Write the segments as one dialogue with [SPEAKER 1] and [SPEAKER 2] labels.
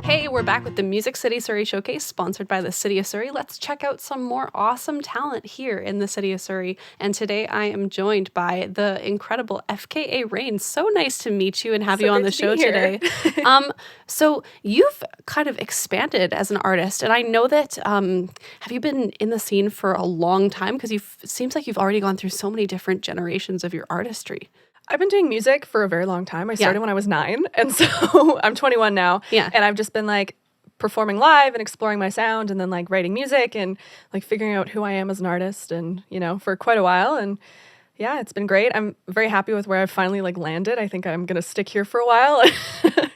[SPEAKER 1] Hey, we're back with the Music City Surrey Showcase, sponsored by the City of Surrey. Let's check out some more awesome talent here in the City of Surrey. And today I am joined by the incredible FKA RAYNE. So nice to meet you and have you on the show today. So you've kind of expanded as an artist, and I know that, have you been in the scene for a long time? Because it seems like you've already gone through so many different generations of your artistry.
[SPEAKER 2] I've been doing music for a very long time. I started when I was 9, and so I'm 21 now.
[SPEAKER 1] Yeah.
[SPEAKER 2] And I've just been like performing live and exploring my sound and then like writing music and like figuring out who I am as an artist and, you know, for quite a while. And yeah, it's been great. I'm very happy with where I've finally like landed. I think I'm going to stick here for a while.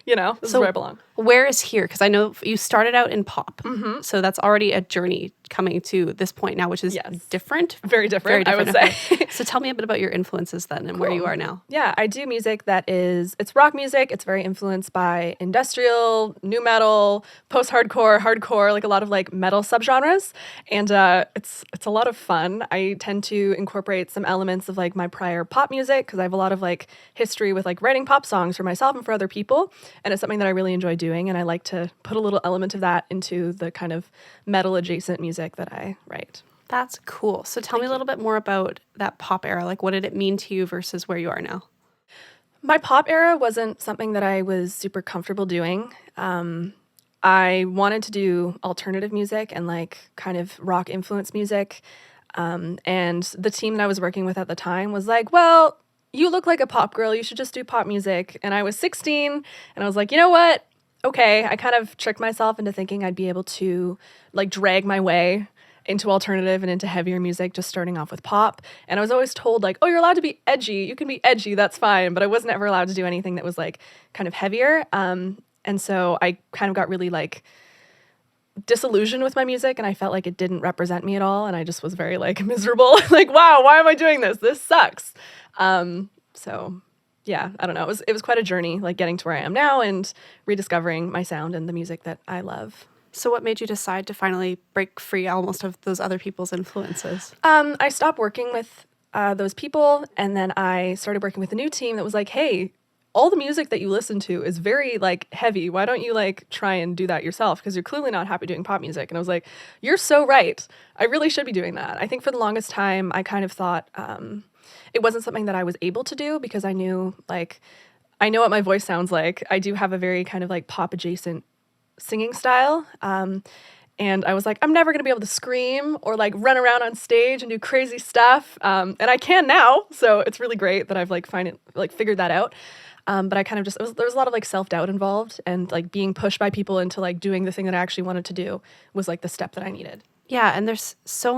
[SPEAKER 2] You know, this is where I belong.
[SPEAKER 1] Where is here? Because I know you started out in pop. So that's already a journey coming to this point now, which is different.
[SPEAKER 2] Very different, I would say.
[SPEAKER 1] So tell me a bit about your influences then and where you are now.
[SPEAKER 2] Yeah, I do music it's rock music. It's very influenced by industrial, new metal, post-hardcore, hardcore, like a lot of like metal subgenres. And it's a lot of fun. I tend to incorporate some elements of like my prior pop music because I have a lot of like history with like writing pop songs for myself and for other people. And it's something that I really enjoy doing. And I like to put a little element of that into the kind of metal adjacent music that I write.
[SPEAKER 1] That's cool. So tell me a little bit more about that pop era. Like, what did it mean to you versus where you are now?
[SPEAKER 2] My pop era wasn't something that I was super comfortable doing. I wanted to do alternative music and like kind of rock influenced music. And the team that I was working with at the time was like, well, you look like a pop girl. You should just do pop music. And I was 16 and I was like, you know what? Okay. I kind of tricked myself into thinking I'd be able to like drag my way into alternative and into heavier music, just starting off with pop. And I was always told like, oh, you're allowed to be edgy. You can be edgy. That's fine. But I wasn't ever allowed to do anything that was like kind of heavier. And so I kind of got really like disillusioned with my music and I felt like it didn't represent me at all. And I just was very like miserable. Like, wow, why am I doing this? This sucks. So yeah, I don't know. It was quite a journey, like getting to where I am now and rediscovering my sound and the music that I love.
[SPEAKER 1] So what made you decide to finally break free almost of those other people's influences?
[SPEAKER 2] I stopped working with those people and then I started working with a new team that was like, hey, all the music that you listen to is very like heavy. Why don't you like try and do that yourself? Because you're clearly not happy doing pop music. And I was like, you're so right. I really should be doing that. I think for the longest time, I kind of thought it wasn't something that I was able to do because I knew like, I know what my voice sounds like. I do have a very kind of like pop adjacent singing style. And I was like, I'm never going to be able to scream or like run around on stage and do crazy stuff. And I can now. So it's really great that I've like figured that out. But I kind of there was a lot of like self-doubt involved and like being pushed by people into like doing the thing that I actually wanted to do was like the step that I needed.
[SPEAKER 1] Yeah. And there's so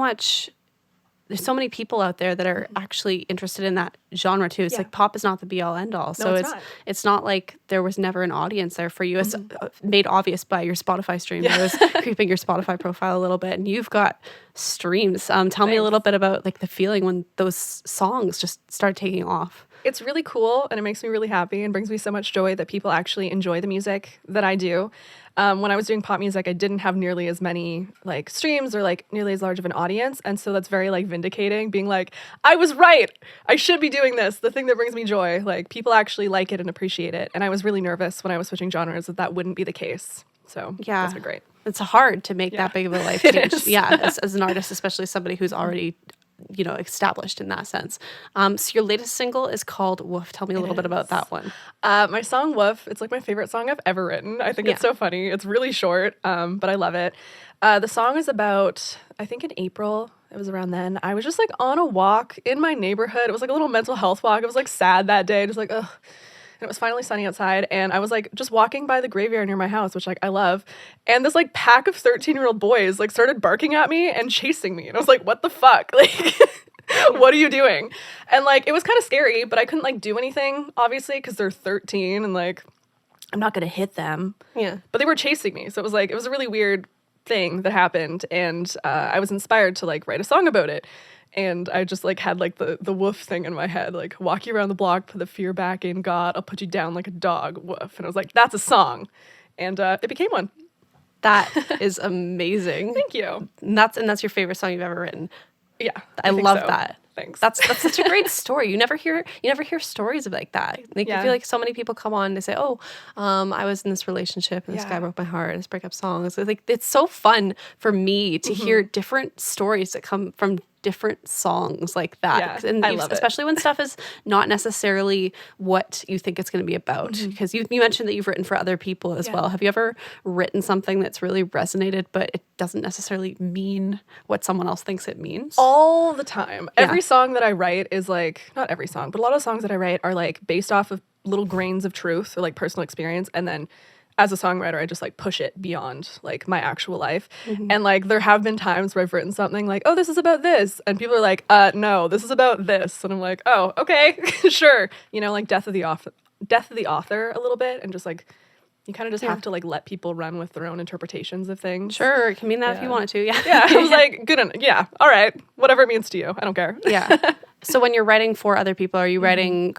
[SPEAKER 1] many people out there that are actually interested in that genre too. It's like pop is not the be all end all. So it's not like there was never an audience there for you. It's made obvious by your Spotify stream. I was creeping your Spotify profile a little bit and you've got streams. Tell me a little bit about like the feeling when those songs just start taking off.
[SPEAKER 2] It's really cool and it makes me really happy and brings me so much joy that people actually enjoy the music that I do. When I was doing pop music, I didn't have nearly as many like streams or like nearly as large of an audience. And so that's very like vindicating, being like, I was right. I should be doing this. The thing that brings me joy. Like people actually like it and appreciate it. And I was really nervous when I was switching genres that wouldn't be the case. So yeah, that's been great.
[SPEAKER 1] It's hard to make that big of a life change. Yeah, as an artist, especially somebody who's already established in that sense. So your latest single is called Woof. Tell me a little bit about that one.
[SPEAKER 2] My song Woof, it's like my favorite song I've ever written. I think it's so funny. It's really short, but I love it. The song is about, I think in April, it was around then, I was just like on a walk in my neighborhood. It was like a little mental health walk. It was like sad that day, just like, ugh. And it was finally sunny outside, and I was like just walking by the graveyard near my house, which like I love, and this like pack of 13-year-old boys like started barking at me and chasing me, and I was like, what the fuck? Like, what are you doing? And like it was kind of scary, but I couldn't like do anything obviously because they're 13 and like I'm not gonna hit them.
[SPEAKER 1] Yeah.
[SPEAKER 2] But they were chasing me, so it was a really weird thing that happened, and I was inspired to like write a song about it. And I just like had like the woof thing in my head, like walk you around the block, put the fear back in God, I'll put you down like a dog, woof. And I was like, that's a song. And it became one.
[SPEAKER 1] That is amazing.
[SPEAKER 2] Thank you.
[SPEAKER 1] And that's your favorite song you've ever written.
[SPEAKER 2] Yeah.
[SPEAKER 1] I love that.
[SPEAKER 2] Thanks.
[SPEAKER 1] That's such a great story. You never hear stories of like that. Like I feel like so many people come on to say, "Oh, I was in this relationship and this guy broke my heart." This breakup song. So like it's so fun for me to hear different stories that come from different songs like that.
[SPEAKER 2] Yeah,
[SPEAKER 1] And
[SPEAKER 2] I love it.
[SPEAKER 1] especially when stuff is not necessarily what you think it's going to be about. Because you mentioned that you've written for other people as well. Have you ever written something that's really resonated, but it doesn't necessarily mean what someone else thinks it means?
[SPEAKER 2] All the time. Every song that I write is like, not every song, but a lot of songs that I write are like based off of little grains of truth or like personal experience. And then as a songwriter, I just like push it beyond like my actual life. And like there have been times where I've written something like, oh, this is about this. And people are like, no, this is about this. And I'm like, oh, okay, sure. You know, like death of the author a little bit. And just like, you kind of just have to like let people run with their own interpretations of things.
[SPEAKER 1] Sure, it can mean that if you want it to,
[SPEAKER 2] Yeah, I was like, good enough. Yeah, all right, whatever it means to you. I don't care.
[SPEAKER 1] Yeah. So when you're writing for other people, are you writing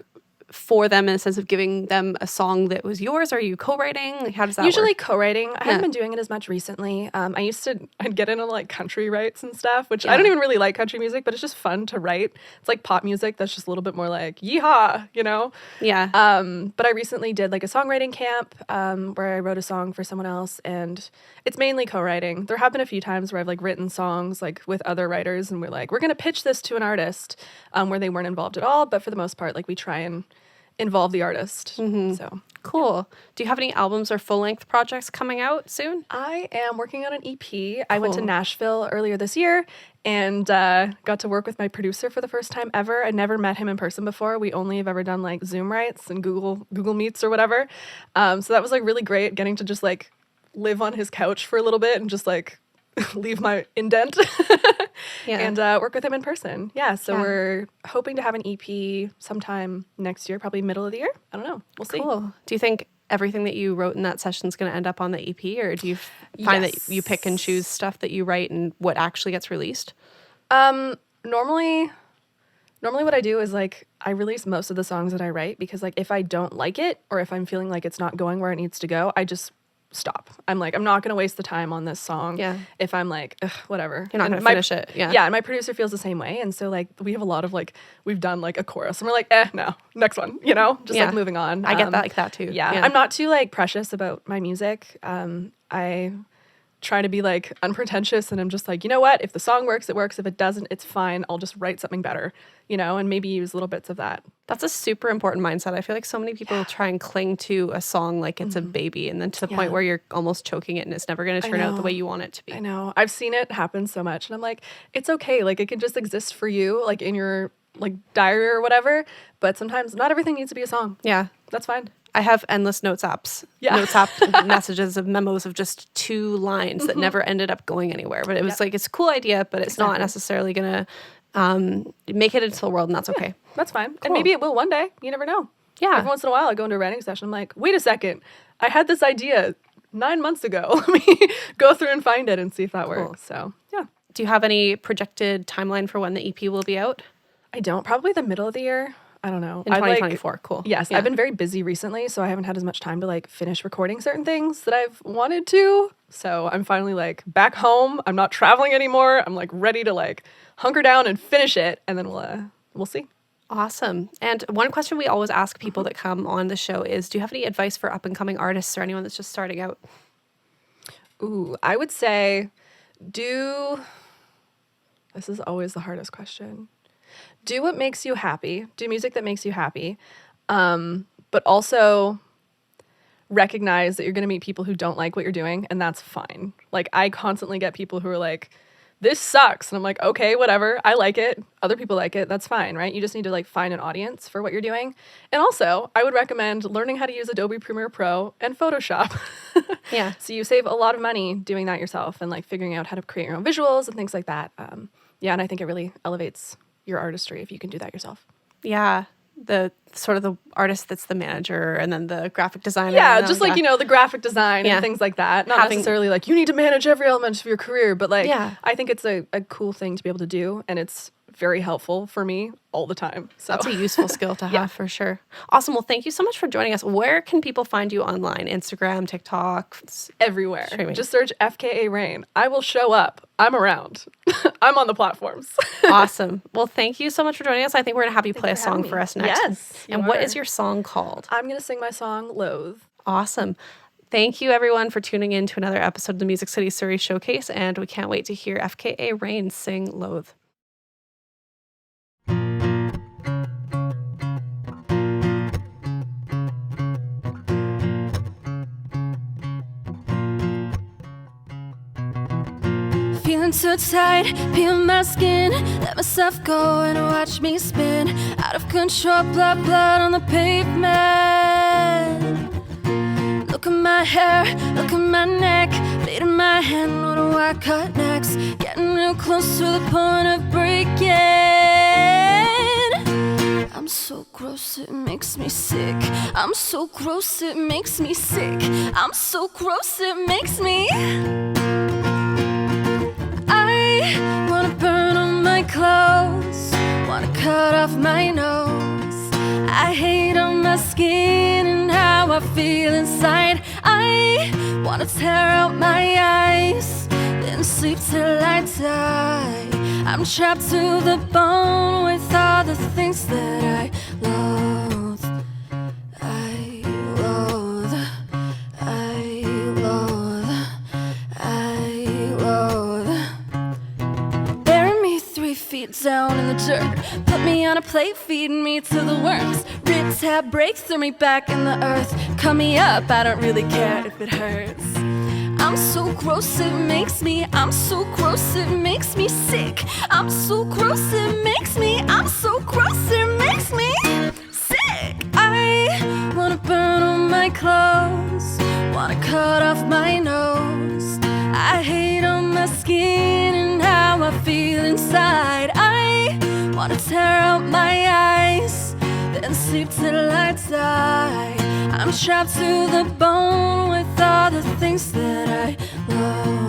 [SPEAKER 1] for them in a sense of giving them a song that was yours? Or are you co-writing? Like, how does that
[SPEAKER 2] Usually
[SPEAKER 1] work?
[SPEAKER 2] co-writing. I haven't been doing it as much recently. I'd get into like country writes and stuff, which I don't even really like country music, but it's just fun to write. It's like pop music that's just a little bit more like yeehaw, you know?
[SPEAKER 1] Yeah.
[SPEAKER 2] But I recently did like a songwriting camp where I wrote a song for someone else, and it's mainly co-writing. There have been a few times where I've like written songs like with other writers, and we're like, we're gonna pitch this to an artist where they weren't involved at all, but for the most part, like we try and involve the artist. So
[SPEAKER 1] Cool. Do you have any albums or full-length projects coming out soon?
[SPEAKER 2] I am working on an EP. I went to Nashville earlier this year and got to work with my producer for the first time ever. I never met him in person before. We only have ever done like Zoom writes and Google Meets or whatever. So that was like really great, getting to just like live on his couch for a little bit and just like leave my indent and work with him in person. Yeah, so we're hoping to have an EP sometime next year, probably middle of the year. I don't know. We'll see.
[SPEAKER 1] Cool. Do you think everything that you wrote in that session is going to end up on the EP, or do you find that you pick and choose stuff that you write and what actually gets released?
[SPEAKER 2] Normally what I do is like I release most of the songs that I write, because like if I don't like it or if I'm feeling like it's not going where it needs to go, I just stop. I'm like, I'm not going to waste the time on this song.
[SPEAKER 1] Yeah.
[SPEAKER 2] If I'm like, ugh, whatever.
[SPEAKER 1] You're not going to finish it. Yeah.
[SPEAKER 2] Yeah. And my producer feels the same way. And so like we have a lot of like, we've done like a chorus and we're like, no, next one, you know, just like moving on.
[SPEAKER 1] I get that like that too.
[SPEAKER 2] Yeah. I'm not too like precious about my music. I try to be like unpretentious, and I'm just like, you know what? If the song works, it works. If it doesn't, it's fine. I'll just write something better, you know, and maybe use little bits of that.
[SPEAKER 1] That's a super important mindset. I feel like so many people try and cling to a song like it's a baby, and then to the point where you're almost choking it and it's never going to turn out the way you want it to be.
[SPEAKER 2] I know. I've seen it happen so much, and I'm like, it's okay. Like it can just exist for you, like in your like diary or whatever. But sometimes not everything needs to be a song.
[SPEAKER 1] Yeah.
[SPEAKER 2] That's fine.
[SPEAKER 1] I have endless notes apps, notes app messages of memos of just 2 lines that never ended up going anywhere. But it was like, it's a cool idea, but it's not necessarily going to make it into the world, and that's okay.
[SPEAKER 2] That's fine. And maybe it will one day. You never know.
[SPEAKER 1] Yeah.
[SPEAKER 2] Every once in a while, I go into a writing session. I'm like, wait a second. I had this idea 9 months ago. Let me go through and find it and see if that works. So, yeah.
[SPEAKER 1] Do you have any projected timeline for when the EP will be out?
[SPEAKER 2] I don't. Probably the middle of the year. I don't know.
[SPEAKER 1] In 2024. Cool.
[SPEAKER 2] Yes.
[SPEAKER 1] Yeah.
[SPEAKER 2] I've been very busy recently, so I haven't had as much time to like finish recording certain things that I've wanted to. So I'm finally like back home. I'm not traveling anymore. I'm like ready to like hunker down and finish it, and then we'll see.
[SPEAKER 1] Awesome. And one question we always ask people that come on the show is, do you have any advice for up and coming artists or anyone that's just starting out?
[SPEAKER 2] Ooh, I would say this is always the hardest question. Do what makes you happy. Do music that makes you happy. But also recognize that you're going to meet people who don't like what you're doing, and that's fine. Like, I constantly get people who are like, this sucks. And I'm like, okay, whatever. I like it. Other people like it. That's fine, right? You just need to like find an audience for what you're doing. And also, I would recommend learning how to use Adobe Premiere Pro and Photoshop.
[SPEAKER 1] Yeah.
[SPEAKER 2] So you save a lot of money doing that yourself and like figuring out how to create your own visuals and things like that. Yeah, and I think it really elevates your artistry if you can do that yourself.
[SPEAKER 1] Yeah. The sort of the artist that's the manager, and then the graphic designer.
[SPEAKER 2] Yeah, just like, you know, the graphic design and things like that. Not necessarily like you need to manage every element of your career, but like, I think it's a cool thing to be able to do, and it's very helpful for me all the time. So
[SPEAKER 1] that's a useful skill to have for sure. Awesome. Well, thank you so much for joining us. Where can people find you online? Instagram, TikTok?
[SPEAKER 2] Everywhere.
[SPEAKER 1] Streaming.
[SPEAKER 2] Just search FKA RAYNE. I will show up. I'm around. I'm on the platforms.
[SPEAKER 1] Awesome. Well, thank you so much for joining us. I think we're going to have you play a song for us next.
[SPEAKER 2] Yes.
[SPEAKER 1] And what is your song called?
[SPEAKER 2] I'm going to sing my song, Loathe.
[SPEAKER 1] Awesome. Thank you, everyone, for tuning in to another episode of the Music City Surrey Showcase, and we can't wait to hear FKA RAYNE sing Loathe.
[SPEAKER 3] Feeling too tight, peel my skin, let myself go and watch me spin. Out of control, blood on the pavement. Look at my hair, look at my neck, blade in my hand, what do I cut next? Getting real close to the point of breaking. I'm so gross, it makes me sick. I'm so gross, it makes me sick. I'm so gross, it makes me. I wanna burn all my clothes, wanna cut off my nose. I hate on my skin and how I feel inside. I wanna tear out my eyes, then sleep till I die. I'm trapped to the bone with all the things that I loathe. I loathe, I loathe, I loathe. Bury me 3 feet down in the dirt, put me on a plate, feeding me to the worms. Rib tab breaks, throw me back in the earth. Cut me up, I don't really care if it hurts. I'm so gross, it makes me. I'm so gross, it makes me sick. I'm so gross, it makes me. I'm so gross, it makes me sick. I wanna burn all my clothes, wanna cut off my nose. I hate on my skin and how I feel inside. I wanna tear out my eyes, then sleep till I die. I'm trapped to the bone with all the things that I love.